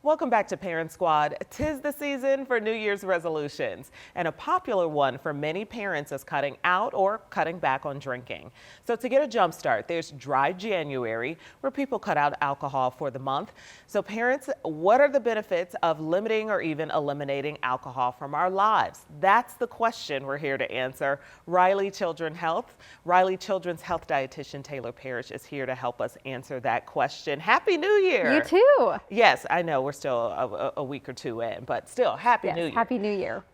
Welcome back to Parent Squad. 'Tis the season for New Year's resolutions, and a popular one for many parents is cutting out or cutting back on drinking. So to get a jump start, there's Dry January, where people cut out alcohol for the month. So parents, what are the benefits of limiting or even eliminating alcohol from our lives? That's the question we're here to answer. Riley Children's Health dietitian Taylor Parrish is here to help us answer that question. Happy New Year! You too. Yes, I know we're still a week or two in, but still, Happy New Year. Happy New Year.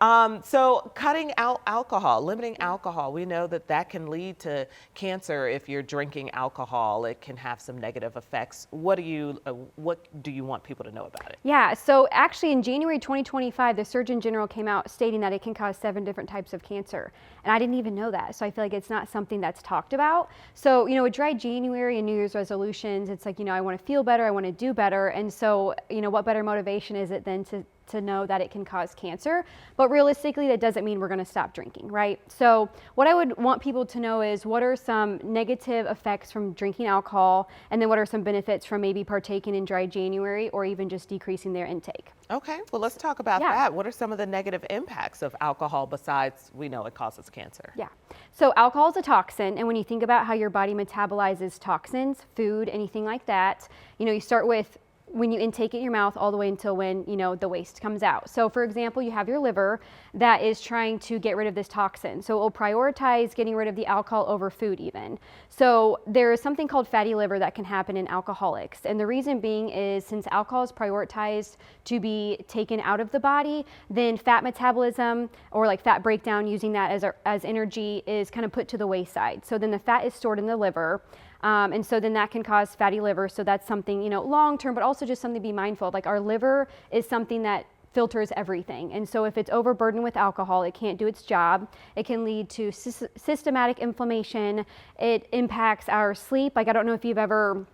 So cutting out alcohol, limiting alcohol, we know that can lead to cancer if you're drinking alcohol. It can have some negative effects. What do you want people to know about it? Yeah, so actually in January 2025, the Surgeon General came out stating that it can cause 7 different types of cancer. And I didn't even know that. So I feel like it's not something that's talked about. So, with Dry January and New Year's resolutions, it's like, I want to feel better, I want to do better. And so, what better motivation is it than to know that it can cause cancer? But realistically, that doesn't mean we're going to stop drinking, right? So what I would want people to know is what are some negative effects from drinking alcohol, and then what are some benefits from maybe partaking in Dry January or even just decreasing their intake. Okay, well, let's talk about that. What are some of the negative impacts of alcohol besides we know it causes cancer? Yeah, so alcohol is a toxin, and when you think about how your body metabolizes toxins, food, anything like that, you start with when you intake it in your mouth all the way until when, the waste comes out. So for example, you have your liver that is trying to get rid of this toxin. So it will prioritize getting rid of the alcohol over food even. So there is something called fatty liver that can happen in alcoholics. And the reason being is since alcohol is prioritized to be taken out of the body, then fat metabolism or like fat breakdown using that as energy is kind of put to the wayside. So then the fat is stored in the liver. And so then that can cause fatty liver. So that's something, long term, but also just something to be mindful of. Like our liver is something that filters everything. And so if it's overburdened with alcohol, it can't do its job. It can lead to systematic inflammation. It impacts our sleep. Like, I don't know if you've ever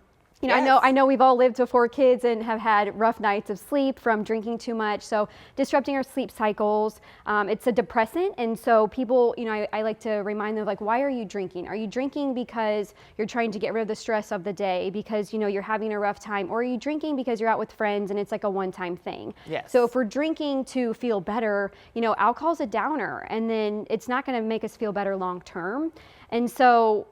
I know we've all lived with 4 kids and have had rough nights of sleep from drinking too much. So disrupting our sleep cycles. It's a depressant. And so people, I like to remind them, like, why are you drinking? Are you drinking because you're trying to get rid of the stress of the day, because, you're having a rough time? Or are you drinking because you're out with friends and it's like a one-time thing? Yes. So if we're drinking to feel better, alcohol's a downer, and then it's not going to make us feel better long term. And so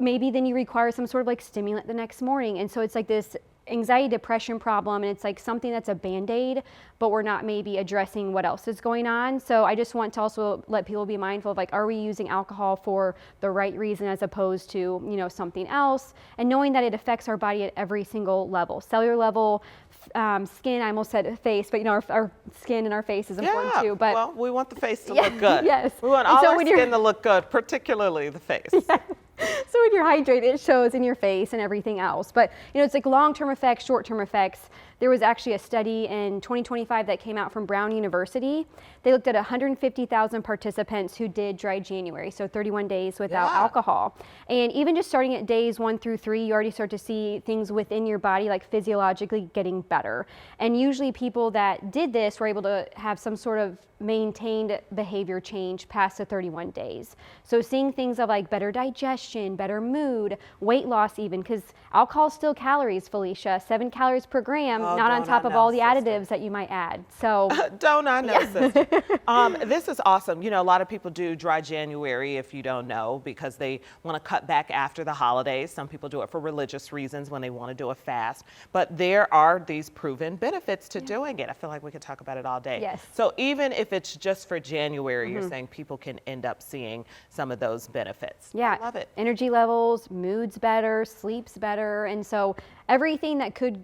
maybe then you require some sort of like stimulant the next morning. And so it's like this anxiety, depression problem, and it's like something that's a Band-Aid, but we're not maybe addressing what else is going on. So I just want to also let people be mindful of, like, are we using alcohol for the right reason as opposed to, something else? And knowing that it affects our body at every single level, cellular level, skin, I almost said face, but our skin and our face is important too. But well, we want the face to look good. Yes. We want all our skin to look good, particularly the face. Yeah. So when you're hydrated, it shows in your face and everything else. But, it's like long-term effects, short-term effects. There was actually a study in 2025 that came out from Brown University. They looked at 150,000 participants who did Dry January, so 31 days without alcohol. And even just starting at days 1 through 3, you already start to see things within your body, like physiologically getting better. And usually people that did this were able to have some sort of maintained behavior change past the 31 days. So seeing things of like better digestion, better mood, weight loss even, because alcohol is still calories, Felicia, 7 calories per gram, not on top of all the additives that you might add. So don't I know, sister? This is awesome. A lot of people do Dry January, if you don't know, because they want to cut back after the holidays. Some people do it for religious reasons when they want to do a fast. But there are these proven benefits to doing it. I feel like we could talk about it all day. Yes. So even if it's just for January, you're saying people can end up seeing some of those benefits. Yeah. I love it. Energy levels, mood's better, sleep's better. And so everything that could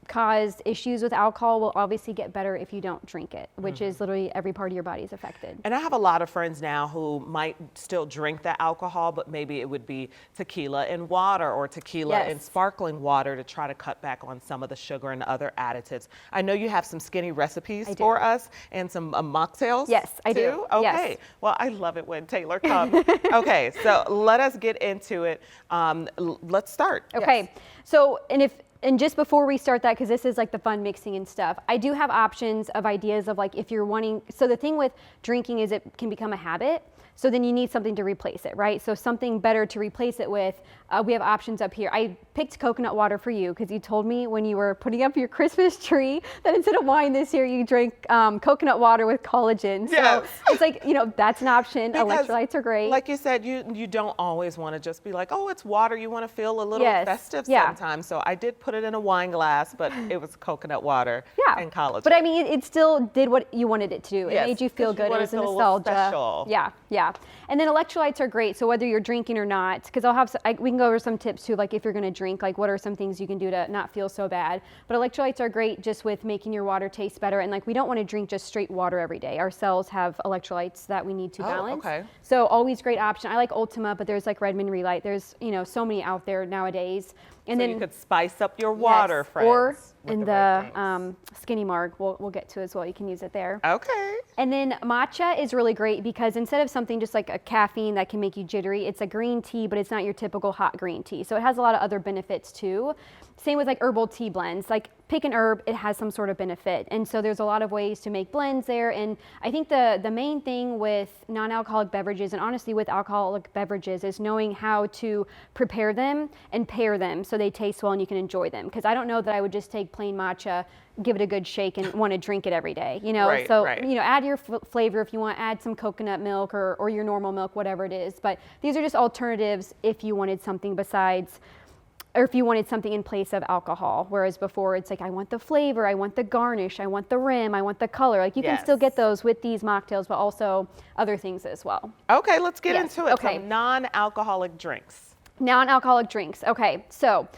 cause issues with alcohol will obviously get better if you don't drink it, which is literally every part of your body is affected. And I have a lot of friends now who might still drink the alcohol, but maybe it would be tequila and water or tequila and sparkling water to try to cut back on some of the sugar and other additives. I know you have some skinny recipes for us and some mocktails. Yes, I do. Okay. Yes. Well, I love it when Taylor comes. Okay, so let us get into it. Let's start. Okay. Yes. So, and if And just before we start that, because this is like the fun mixing and stuff, I do have options of ideas of like if you're wanting, so the thing with drinking is it can become a habit. So then you need something to replace it, right? So something better to replace it with, we have options up here. I picked coconut water for you because you told me when you were putting up your Christmas tree that instead of wine this year, you drink coconut water with collagen. So it's like, you know, that's an option. Because, electrolytes are great. Like you said, you don't always want to just be like, oh, it's water. You want to feel a little festive sometimes. So I did put it in a wine glass, but it was coconut water and collagen. But I mean, it still did what you wanted it to do. It made you feel good. It was a nostalgia. Yeah. And then electrolytes are great. So whether you're drinking or not, because we can go over some tips too, like if you're going to drink, like what are some things you can do to not feel so bad. But electrolytes are great just with making your water taste better. And like we don't want to drink just straight water every day. Our cells have electrolytes that we need to balance. Okay. So always great option. I like Ultima, but there's like Redmond Relight. There's, you know, so many out there nowadays. And so then you could spice up your water, friends. Or in the Skinny Marg, we'll get to as well. You can use it there. Okay. And then matcha is really great because instead of something just like a caffeine that can make you jittery, it's a green tea, but it's not your typical hot green tea. So it has a lot of other benefits too. Same with like herbal tea blends. Like pick an herb, it has some sort of benefit. And so there's a lot of ways to make blends there. And I think the main thing with non-alcoholic beverages and honestly with alcoholic beverages is knowing how to prepare them and pair them so they taste well and you can enjoy them. Because I don't know that I would just take plain matcha, give it a good shake and want to drink it every day, you know? You know, add your flavor if you want, add some coconut milk or your normal milk, whatever it is. But these are just alternatives if you wanted something besides, or if you wanted something in place of alcohol, whereas before it's like, I want the flavor, I want the garnish, I want the rim, I want the color. Like you can still get those with these mocktails, but also other things as well. Okay, let's get into it. Okay. So non-alcoholic drinks. Non-alcoholic drinks. Okay, so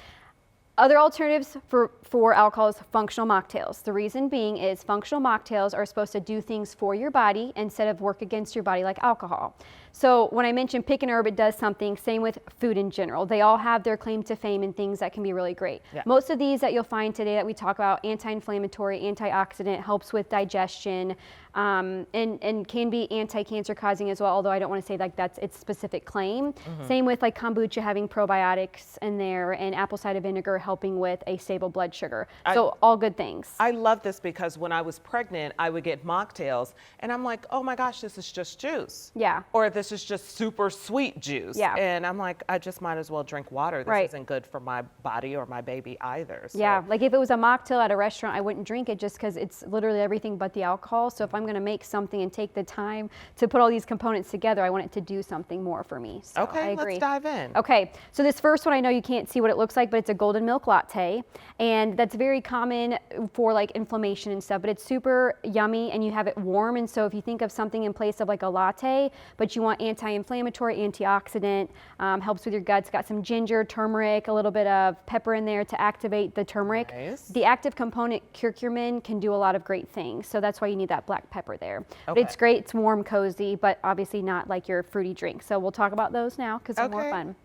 other alternatives for alcohol is functional mocktails. The reason being is functional mocktails are supposed to do things for your body instead of work against your body like alcohol. So when I mentioned pick an herb, it does something. Same with food in general. They all have their claim to fame and things that can be really great. Yeah. Most of these that you'll find today that we talk about, anti-inflammatory, antioxidant, helps with digestion, and can be anti-cancer causing as well, although I don't want to say like that's its specific claim. Same with like kombucha having probiotics in there and apple cider vinegar helping with a stable blood sugar. So all good things. I love this because when I was pregnant, I would get mocktails and I'm like, oh my gosh, this is just juice. Yeah. Or this is just super sweet juice. Yeah. And I'm like, I just might as well drink water. This isn't good for my body or my baby either. So. Yeah, like if it was a mocktail at a restaurant, I wouldn't drink it just because it's literally everything but the alcohol. So if I'm going to make something and take the time to put all these components together, I want it to do something more for me. So okay, I agree. let's dive in. Okay, so this first one, I know you can't see what it looks like, but it's a golden milk latte. And that's very common for like inflammation and stuff, but it's super yummy and you have it warm. And so if you think of something in place of like a latte, but you want anti-inflammatory, antioxidant, helps with your guts, got some ginger, turmeric, a little bit of pepper in there to activate the turmeric. Nice. The active component curcumin can do a lot of great things. So that's why you need that black pepper there. Okay. But it's great, it's warm, cozy, but obviously not like your fruity drink. So we'll talk about those now because they're more fun.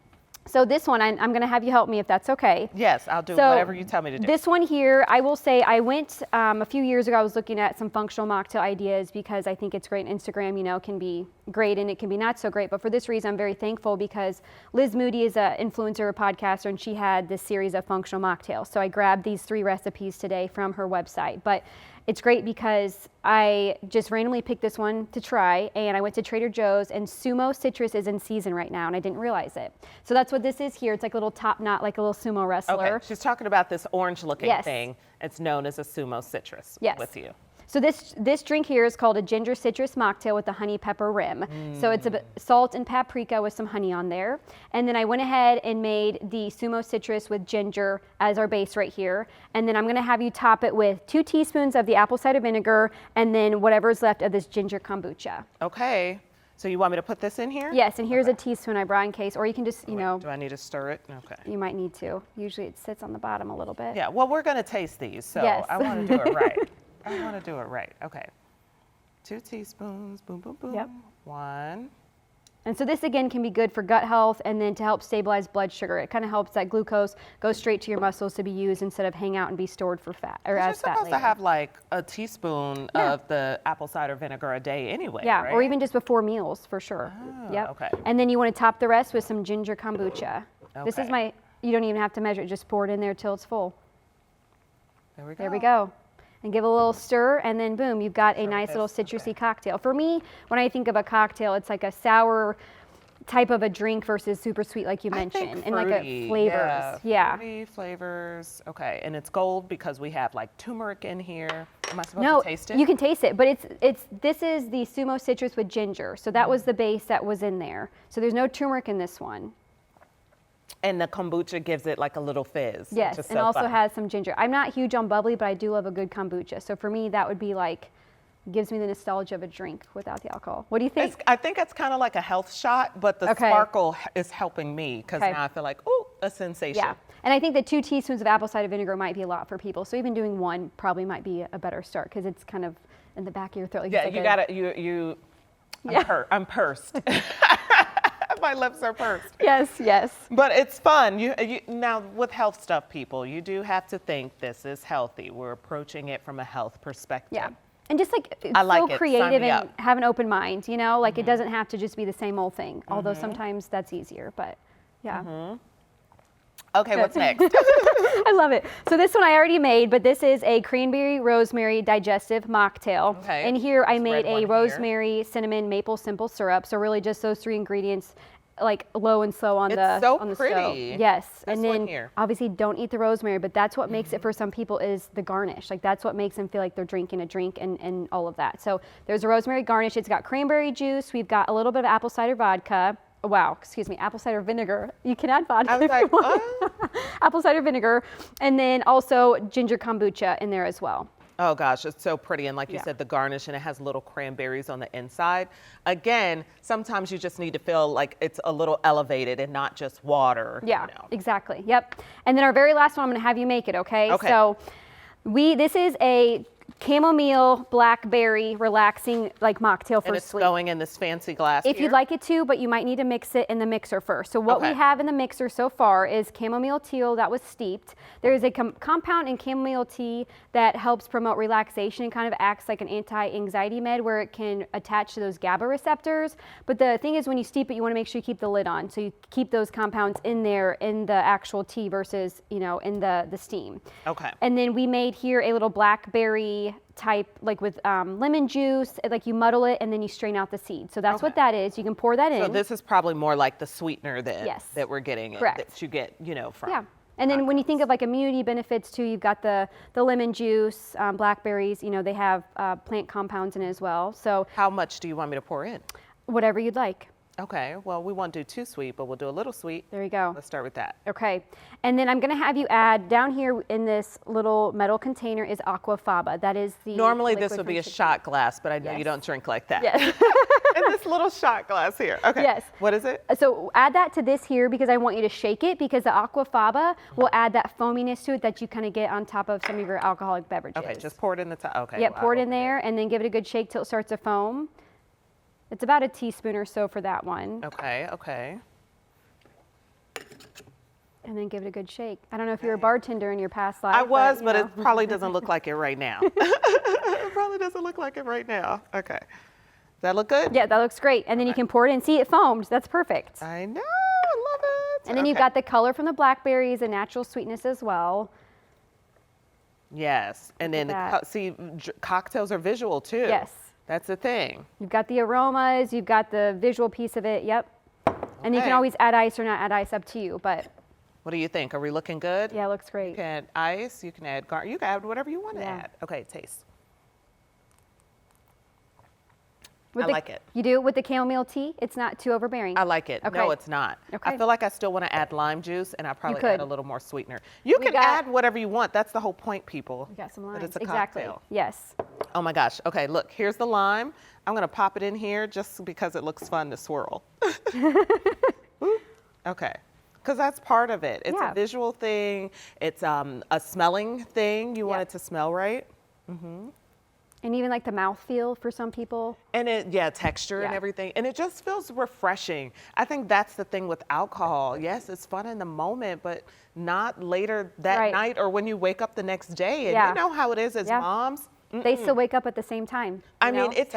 So this one, I'm going to have you help me if that's okay. Yes, I'll do whatever you tell me to do. This one here, I will say I went a few years ago, I was looking at some functional mocktail ideas because I think it's great. Instagram, you know, can be great and it can be not so great. But for this reason, I'm very thankful because Liz Moody is an influencer, a podcaster, and she had this series of functional mocktails. So I grabbed these 3 recipes today from her website. But it's great because I just randomly picked this one to try, and I went to Trader Joe's, and Sumo Citrus is in season right now, and I didn't realize it. So that's what this is here. It's like a little top knot, like a little sumo wrestler. Okay, she's talking about this orange-looking thing. It's known as a Sumo Citrus with you. So this drink here is called a ginger citrus mocktail with a honey pepper rim. So it's a salt and paprika with some honey on there. And then I went ahead and made the Sumo Citrus with ginger as our base right here. And then I'm going to have you top it with 2 teaspoons of the apple cider vinegar and then whatever's left of this ginger kombucha. Okay. So you want me to put this in here? Yes, and here's a teaspoon I brought in case, or you can just, you know. Do I need to stir it? Okay. You might need to. Usually it sits on the bottom a little bit. Yeah, well, we're going to taste these, so I want to do it right. I want to do it right. Okay. 2 teaspoons. Boom, boom, boom. Yep. 1. And so this again can be good for gut health and then to help stabilize blood sugar. It kind of helps that glucose go straight to your muscles to be used instead of hang out and be stored for fat or as fat later. You're supposed to have like a teaspoon of the apple cider vinegar a day anyway, right? Or even just before meals for sure. Oh, okay. And then you want to top the rest with some ginger kombucha. Okay. This is you don't even have to measure it, just pour it in there till it's full. There we go. There we go. And give a little stir, and then boom, you've got a nice little citrusy Okay. cocktail. For me, when I think of a cocktail, it's like a sour type of a drink versus super sweet, like you I mentioned, think and like fruity, a flavors. Yeah. Fruity flavors. Okay, and it's gold because we have like turmeric in here. Am I supposed No, to taste it? you can taste it, but this is the Sumo citrus with ginger. So that was the base that was in there. So there's no turmeric in this one. And the kombucha gives it like a little fizz. Yes, which is and so also fun. has some ginger. I'm not huge on bubbly, but I do love a good kombucha. So for me, that would be like, gives me the nostalgia of a drink without the alcohol. What do you think? I think it's kind of like a health shot, but the Okay. sparkle is helping me because Okay. now I feel like, ooh, a sensation. Yeah, and I think that 2 teaspoons of apple cider vinegar might be a lot for people. So even doing 1 probably might be a better start because it's kind of in the back of your throat. Like Yeah, it's like you a- gotta, you, I'm pursed. My lips are pursed. Yes, yes. But it's fun. You now with health stuff, people, you do have to think this is healthy. We're approaching it from a health perspective. Yeah. And just like I like so it. Sign creative me and up. have an open mind, you know, like it doesn't have to just be the same old thing. Although sometimes that's easier, but yeah. Okay, what's next? I love it. So this one I already made, but this is a cranberry rosemary digestive mocktail. Okay. And here I This made red one a here. rosemary, cinnamon, maple simple syrup. So really just those 3 ingredients, like low and slow on It's the so on the pretty. stove. Yes. This and one then here. obviously don't eat the rosemary, but that's what makes it for some people is the garnish. Like that's what makes them feel like they're drinking a drink and all of that. So there's a rosemary garnish. It's got cranberry juice. We've got a little bit of apple cider vodka. Wow, excuse me, apple cider vinegar. You can add vodka I was if like, you want. Apple cider vinegar, and then also ginger kombucha in there as well. Oh gosh, it's so pretty. And like you Yeah. said, the garnish, and it has little cranberries on the inside. Again, sometimes you just need to feel like it's a little elevated and not just water. Yeah, You know. exactly. Yep. And then our very last one, I'm going to have you make it, okay? Okay. So this is a chamomile blackberry relaxing like mocktail for And it's sleep. going in this fancy glass If here. you'd like it to, but you might need to mix it in the mixer first. So what we Okay. have in the mixer so far is chamomile tea that was steeped. There is a compound in chamomile tea that helps promote relaxation and kind of acts like an anti-anxiety med where it can attach to those GABA receptors. But the thing is when you steep it, you want to make sure you keep the lid on. So you keep those compounds in there in the actual tea versus, you know, in the steam. Okay. And then we made here a little blackberry type, like with lemon juice, like you muddle it and then you strain out the seed. So that's what Okay. that is. You can pour that in. So this is probably more like the sweetener Yes. that we're getting. Correct. That you get, you know, from. Yeah. And then when you think of like immunity benefits too, you've got the lemon juice, blackberries, you know, they have plant compounds in it as well. So How much do you want me to pour in? whatever you'd like. Okay, well, we won't do too sweet, but we'll do a little sweet. There you go. Let's start with that. Okay. And then I'm going to have you add down here in this little metal container is aquafaba. That is the Normally this liquid would be from a Chick- shot glass, but I know you Yes. don't drink like that. Yes. In this little shot glass here. Okay. Yes. What is it? So add that to this here because I want you to shake it because the aquafaba will add that foaminess to it that you kind of get on top of some of your alcoholic beverages. Okay, just pour it in the top. Okay. Yeah, wow, pour it in okay. there and then give it a good shake till it starts to foam. It's about a teaspoon or so for that one. Okay, okay. And then give it a good shake. I don't know if you were a bartender in your past life. I was, you but know. it probably doesn't look like it right now. It probably doesn't look like it right now. Okay. Does that look good? Yeah, that looks great. And then you can pour it in. See, it foamed. That's perfect. I know. I love it. And then you've Okay. got the color from the blackberries and natural sweetness as well. Yes. And then, that. see, cocktails are visual too. Yes. That's the thing. You've got the aromas, you've got the visual piece of it. Yep. And you Okay. can always add ice or not add ice, up to you. But What do you think? Are we looking good? yeah, it looks You great. can add ice. You can add you can add whatever you want to Yeah. add. Okay, taste. With I the- like it. You do with the chamomile tea. It's not too overbearing. I like it. Okay. No, it's not. Okay. I feel like I still want to add lime juice, and I probably could. add a little more sweetener. You We can got- add whatever you want. That's the whole point, people. We got some that limes. it's a Exactly. cocktail. Yes. Oh my gosh. Okay, look, here's the lime. I'm gonna pop it in here just because it looks fun to swirl. Oop. Okay. Because that's part of it. It's Yeah. a visual thing. It's a smelling thing. You want Yeah. it to smell right. And even like the mouthfeel for some people. And texture and Yeah. everything. And it just feels refreshing. I think that's the thing with alcohol. Yes, it's fun in the moment, but not later that Right. night or when you wake up the next day. And Yeah. you know how it is as Yeah. moms. They still wake up at the same time. I mean, it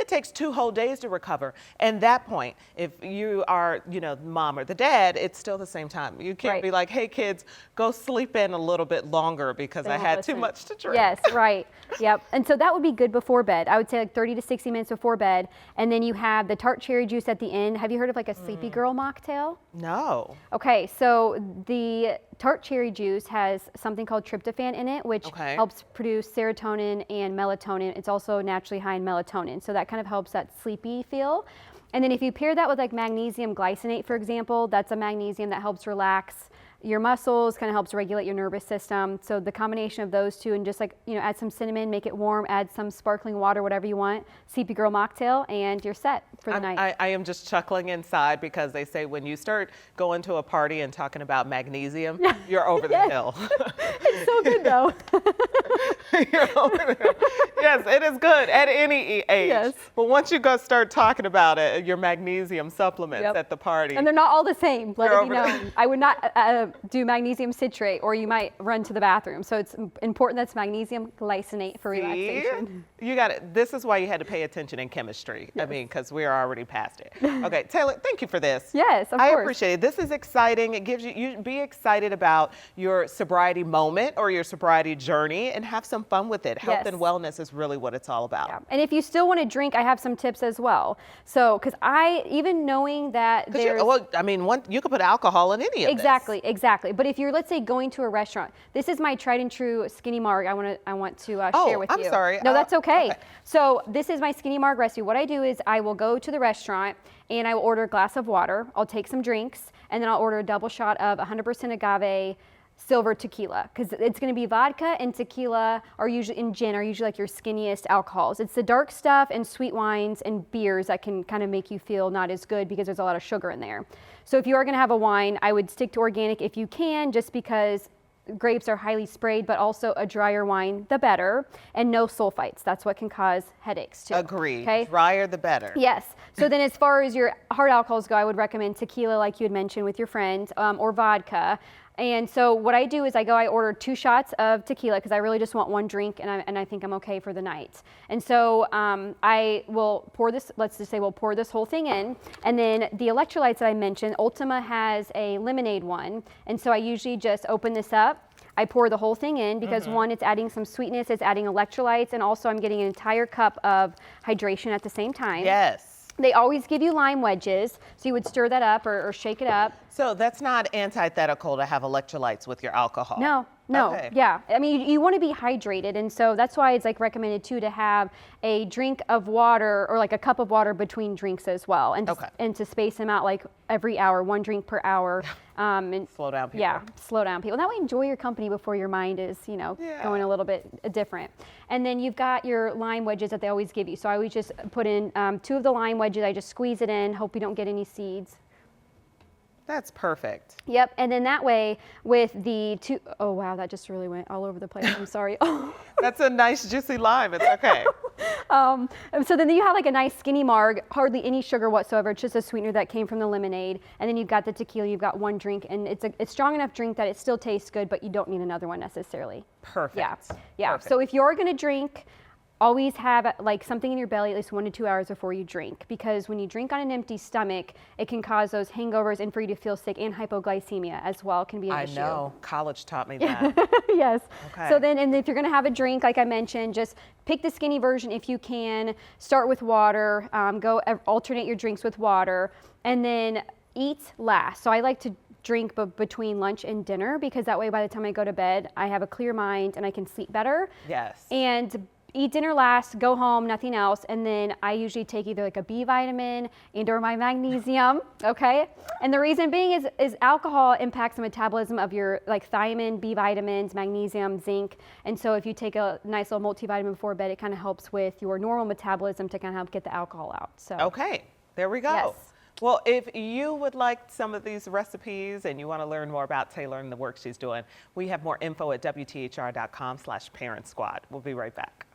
takes 2 whole days to recover. And that point, if you are, mom or the dad, it's still the same time. You can't be like, hey kids, go sleep in a little bit longer because I had too much to drink. Yes, right. Yep. And so that would be good before bed. I would say like 30 to 60 minutes before bed. And then you have the tart cherry juice at the end. Have you heard of like a sleepy girl mocktail? No. Okay, so the tart cherry juice has something called tryptophan in it, which helps produce serotonin and melatonin. It's also naturally high in melatonin, so that kind of helps that sleepy feel. And then if you pair that with like magnesium glycinate, for example, that's a magnesium that helps relax your muscles, kind of helps regulate your nervous system. So the combination of those two, and just like, add some cinnamon, make it warm, add some sparkling water, whatever you want, Sleepy Girl mocktail, and you're set for the night. I am just chuckling inside because they say when you start going to a party and talking about magnesium, you're over the hill. It's so good though. You're over the hill. Yes, it is good at any age. Yes. But once you go start talking about it, your magnesium supplements at the party. And they're not all the same, let it be known. I would not do magnesium citrate, or you might run to the bathroom. So it's important that's magnesium glycinate for relaxation. You got it. This is why you had to pay attention in chemistry. Yes. I mean, because we're already past it. Okay, Taylor, thank you for this. Yes, of course. I appreciate it. This is exciting. It gives you be excited about your sobriety moment or your sobriety journey and have some fun with it. Health and wellness is really what it's all about. Yeah. And if you still want to drink, I have some tips as well. So, because even knowing that there's... you could put alcohol in any of this. Exactly. But if you're, let's say, going to a restaurant, this is my tried and true skinny marg I want to share with you. I'm sorry. No, that's okay. So this is my skinny marg recipe. What I do is I will go to the restaurant and I will order a glass of water. I'll take some drinks, and then I'll order a double shot of 100% agave silver tequila, because it's going to be vodka and tequila and gin are usually like your skinniest alcohols. It's the dark stuff and sweet wines and beers that can kind of make you feel not as good because there's a lot of sugar in there. So if you are going to have a wine, I would stick to organic if you can, just because grapes are highly sprayed, but also a drier wine, the better, and no sulfites. That's what can cause headaches too. Agreed. Okay? Drier, the better. Yes. So then as far as your hard alcohols go, I would recommend tequila, like you had mentioned with your friend, or vodka. And so what I do is I order 2 shots of tequila because I really just want one drink, and I think I'm okay for the night. And so I will pour this, let's just say we'll pour this whole thing in. And then the electrolytes that I mentioned, Ultima has a lemonade one. And so I usually just open this up. I pour the whole thing in because one, it's adding some sweetness, it's adding electrolytes, and also I'm getting an entire cup of hydration at the same time. Yes. They always give you lime wedges, so you would stir that up or shake it up. So that's not antithetical to have electrolytes with your alcohol? No. Okay. Yeah. I mean, you want to be hydrated, and so that's why it's like recommended too to have a drink of water or like a cup of water between drinks as well, and to space them out like every hour, 1 drink per hour. And slow down people. Yeah, slow down people. That way, enjoy your company before your mind is, going a little bit different. And then you've got your lime wedges that they always give you. So I always just put in 2 of the lime wedges. I just squeeze it in. Hope you don't get any seeds. That's perfect. Yep, and then that way with the 2, oh wow, that just really went all over the place. I'm sorry. That's a nice juicy lime. It's okay. So then you have like a nice skinny marg, hardly any sugar whatsoever. It's just a sweetener that came from the lemonade. And then you've got the tequila, you've got 1 drink, and it's strong enough drink that it still tastes good, but you don't need another one necessarily. Perfect. Yeah. Perfect. So if you're going to drink, always have like something in your belly at least 1 to 2 hours before you drink, because when you drink on an empty stomach, it can cause those hangovers and for you to feel sick, and hypoglycemia as well can be an issue. I know. College taught me that. Yes. Okay. So then, and if you're going to have a drink, like I mentioned, just pick the skinny version if you can. Start with water. Alternate your drinks with water, and then eat last. So I like to drink between lunch and dinner, because that way by the time I go to bed, I have a clear mind and I can sleep better. Yes. And eat dinner last, go home, nothing else, and then I usually take either like a B vitamin and/or my magnesium, okay? And the reason being is alcohol impacts the metabolism of your like thiamine, B vitamins, magnesium, zinc, and so if you take a nice little multivitamin before bed, it kind of helps with your normal metabolism to kind of help get the alcohol out. So okay, there we go. Yes. Well, if you would like some of these recipes and you want to learn more about Taylor and the work she's doing, we have more info at WTHR.com/Parent Squad. We'll be right back.